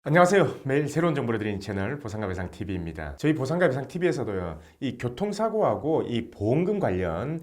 안녕하세요. 매일 새로운 정보를 드리는 채널 보상가배상TV입니다. 저희 보상가배상TV에서도요, 이 교통사고하고 이 보험금 관련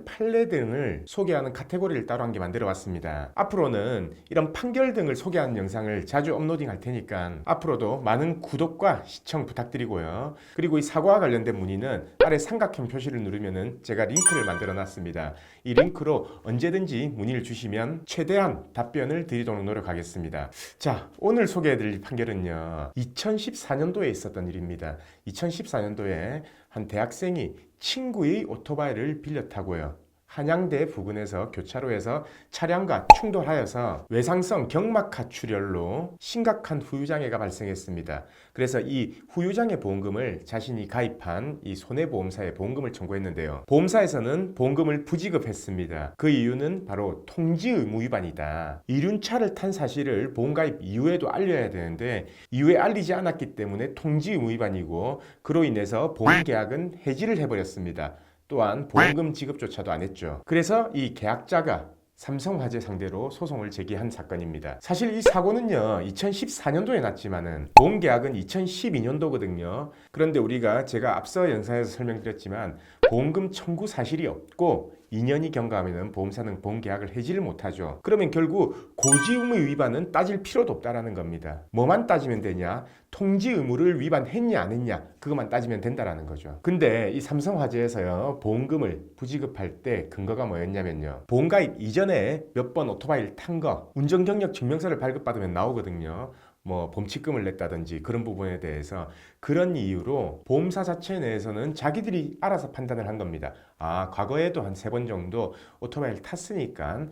판례 등을 소개하는 카테고리를 따로 한 개 만들어 왔습니다. 앞으로는 이런 판결 등을 소개하는 영상을 자주 업로딩 할 테니까 앞으로도 많은 구독과 시청 부탁드리고요. 그리고 이 사고와 관련된 문의는 아래 삼각형 표시를 누르면은 제가 링크를 만들어 놨습니다. 이 링크로 언제든지 문의를 주시면 최대한 답변을 드리도록 노력하겠습니다. 자, 오늘 소개해드릴 판결은요, 2014년도에 있었던 일입니다. 2014년도에 한 대학생이 친구의 오토바이를 빌려 타고요, 한양대 부근에서 교차로에서 차량과 충돌하여서 외상성 경막하출혈로 심각한 후유장애가 발생했습니다. 그래서 이 후유장애 보험금을 자신이 가입한 이 손해보험사에 보험금을 청구했는데요. 보험사에서는 보험금을 부지급했습니다. 그 이유는 바로 통지 의무 위반이다. 이륜차를 탄 사실을 보험가입 이후에도 알려야 되는데 이후에 알리지 않았기 때문에 통지 의무 위반이고, 그로 인해서 보험계약은 해지를 해버렸습니다. 또한 보험금 지급조차도 안 했죠. 그래서 이 계약자가 삼성화재 상대로 소송을 제기한 사건입니다. 사실 이 사고는요, 2014년도에 났지만은 보험계약은 2012년도거든요. 그런데 제가 앞서 영상에서 설명드렸지만 보험금 청구 사실이 없고 2년이 경과하면 보험사는 보험계약을 해지를 못하죠. 그러면 결국 고지의무 위반은 따질 필요도 없다라는 겁니다. 뭐만 따지면 되냐? 통지 의무를 위반했냐 안 했냐, 그것만 따지면 된다라는 거죠. 근데 이 삼성화재에서요, 보험금을 부지급할 때 근거가 뭐였냐면요, 보험가입 이전에 몇 번 오토바이를 탄 거, 운전경력 증명서를 발급받으면 나오거든요. 뭐 범칙금을 냈다든지 그런 부분에 대해서, 그런 이유로 보험사 자체 내에서는 자기들이 알아서 판단을 한 겁니다. 과거에도 한 3번 정도 오토바이를 탔으니까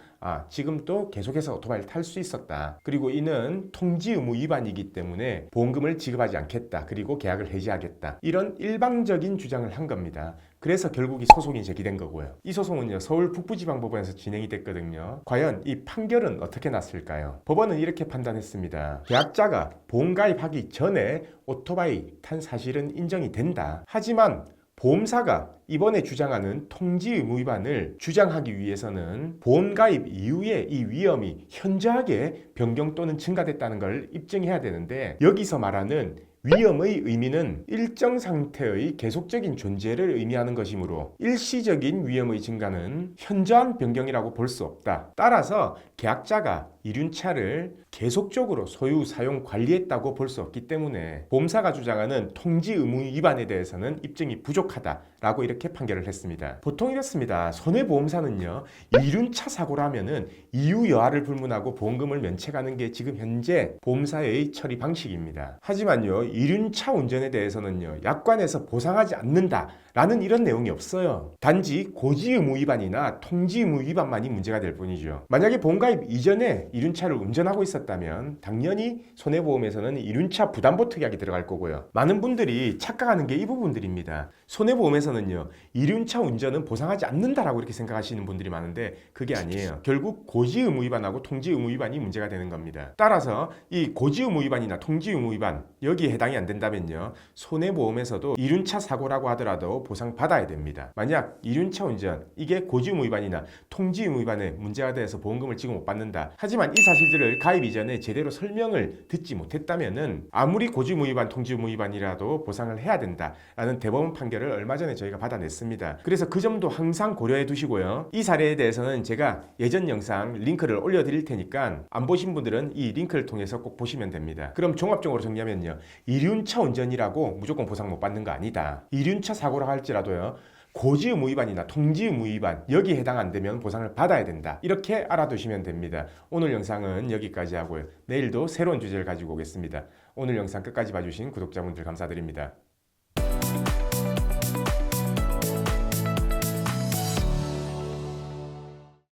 지금 또 계속해서 오토바이를 탈 수 있었다. 그리고 이는 통지 의무 위반이기 때문에 보험금을 지급하지 않겠다. 그리고 계약을 해지하겠다. 이런 일방적인 주장을 한 겁니다. 그래서 결국 이 소송이 제기된 거고요. 이 소송은요, 서울 북부지방법원에서 진행이 됐거든요. 과연 이 판결은 어떻게 났을까요? 법원은 이렇게 판단했습니다. 계약자가 보험 가입하기 전에 오토바이 탄 사실은 인정이 된다. 하지만 보험사가 이번에 주장하는 통지 의무 위반을 주장하기 위해서는 보험 가입 이후에 이 위험이 현저하게 변경 또는 증가됐다는 걸 입증해야 되는데, 여기서 말하는 위험의 의미는 일정 상태의 계속적인 존재를 의미하는 것이므로 일시적인 위험의 증가는 현저한 변경이라고 볼 수 없다. 따라서 계약자가 이륜차를 계속적으로 소유, 사용, 관리했다고 볼 수 없기 때문에 보험사가 주장하는 통지 의무 위반에 대해서는 입증이 부족하다라고 이렇게 판결을 했습니다. 보통 이렇습니다. 손해보험사는요, 이륜차 사고라면은 이유 여하를 불문하고 보험금을 면책하는 게 지금 현재 보험사의 처리 방식입니다. 하지만요, 이륜차 운전에 대해서는요, 약관에서 보상하지 않는다라는 이런 내용이 없어요. 단지 고지 의무 위반이나 통지 의무 위반만이 문제가 될 뿐이죠. 만약에 보험가입 이전에 이륜차를 운전하고 있었다면 당연히 손해보험에서는 이륜차 부담보 특약이 들어갈 거고요. 많은 분들이 착각하는 게 이 부분들입니다. 손해보험에서는요, 이륜차 운전은 보상하지 않는다라고 이렇게 생각하시는 분들이 많은데 그게 아니에요. 결국 고지 의무 위반하고 통지 의무 위반이 문제가 되는 겁니다. 따라서 이 고지 의무 위반이나 통지 의무 위반, 여기에 해당이 안 된다면요, 손해보험에서도 이륜차 사고라고 하더라도 보상받아야 됩니다. 만약 이륜차 운전, 이게 고지 의무 위반이나 통지 의무 위반에 문제가 돼서 보험금을 지금 못 받는다. 하지만 이 사실들을 가입 이전에 제대로 설명을 듣지 못했다면은 아무리 고지 의무 위반, 통지 의무 위반이라도 보상을 해야 된다라는 대법원 판결을 얼마 전에 저희가 받아냈습니다. 그래서 그 점도 항상 고려해 두시고요. 이 사례에 대해서는 제가 예전 영상 링크를 올려드릴 테니까 안 보신 분들은 이 링크를 통해서 꼭 보시면 됩니다. 그럼 종합적으로 정리하면요, 이륜차 운전이라고 무조건 보상 못 받는 거 아니다. 이륜차 사고라 할지라도요, 고지 의무 위반이나 통지 의무 위반, 여기에 해당 안 되면 보상을 받아야 된다. 이렇게 알아두시면 됩니다. 오늘 영상은 여기까지 하고요. 내일도 새로운 주제를 가지고 오겠습니다. 오늘 영상 끝까지 봐주신 구독자분들 감사드립니다.